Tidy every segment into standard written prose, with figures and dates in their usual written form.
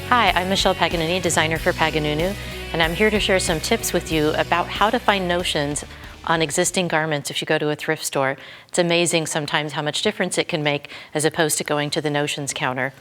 Hi, I'm Michelle Paganini, designer for Paganini, and I'm here to share some tips with you about how to find notions on existing garments if you go to a thrift store. It's amazing sometimes how much difference it can make as opposed to going to the notions counter.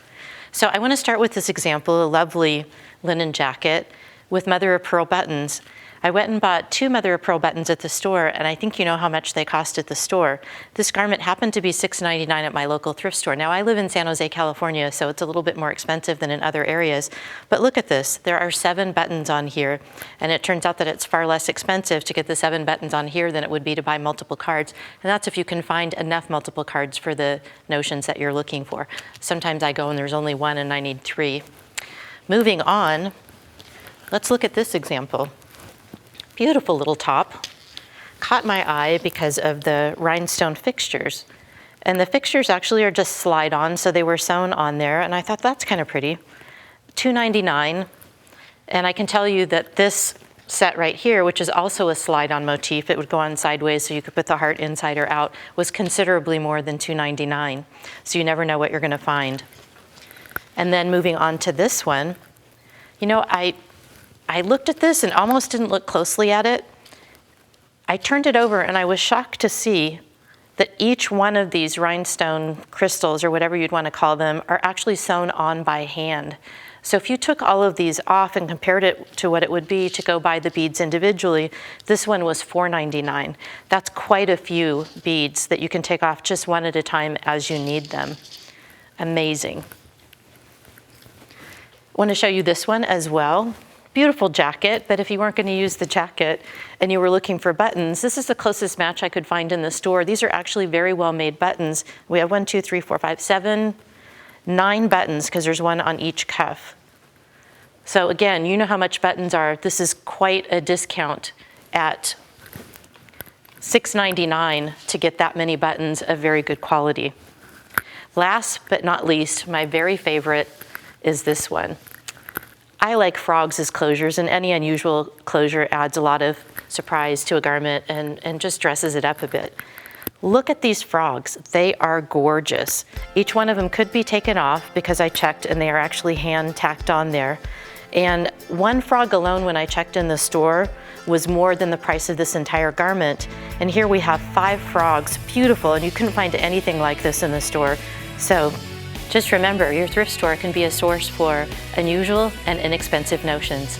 So I want to start with this example, a lovely linen jacket with mother of pearl buttons. I went and bought 2 mother of pearl buttons at the store, and I think you know how much they cost at the store. This garment happened to be $6.99 at my local thrift store. Now I live in San Jose, California, so it's a little bit more expensive than in other areas. But look at this, there are 7 buttons on here, and it turns out that it's far less expensive to get the 7 buttons on here than it would be to buy multiple cards. And that's if you can find enough multiple cards for the notions that you're looking for. Sometimes I go and there's only 1 and I need 3. Moving on, let's look at this example. Beautiful little top, caught my eye because of the rhinestone fixtures. And the fixtures actually are just slide on, so they were sewn on there, and I thought that's kind of pretty. $2.99, and I can tell you that this set right here, which is also a slide on motif, it would go on sideways so you could put the heart inside or out, was considerably more than $2.99. So you never know what you're gonna find. And then moving on to this one, you know, I looked at this and almost didn't look closely at it. I turned it over and I was shocked to see that each one of these rhinestone crystals, or whatever you'd want to call them, are actually sewn on by hand. So if you took all of these off and compared it to what it would be to go buy the beads individually, this one was $4.99. That's quite a few beads that you can take off just one at a time as you need them. Amazing. I want to show you this one as well. Beautiful jacket, but if you weren't going to use the jacket and you were looking for buttons, this is the closest match I could find in the store. These are actually very well made buttons. We have 1, 2, 3, 4, 5, 7, 9 buttons because there's one on each cuff. So again, you know how much buttons are. This is quite a discount at $6.99 to get that many buttons of very good quality. Last but not least, my very favorite is this one. I like frogs as closures, and any unusual closure adds a lot of surprise to a garment and just dresses it up a bit. Look at these frogs. They are gorgeous. Each one of them could be taken off because I checked and they are actually hand tacked on there. And one frog alone when I checked in the store was more than the price of this entire garment. And here we have 5 frogs, beautiful, and you couldn't find anything like this in the store. So just remember, your thrift store can be a source for unusual and inexpensive notions.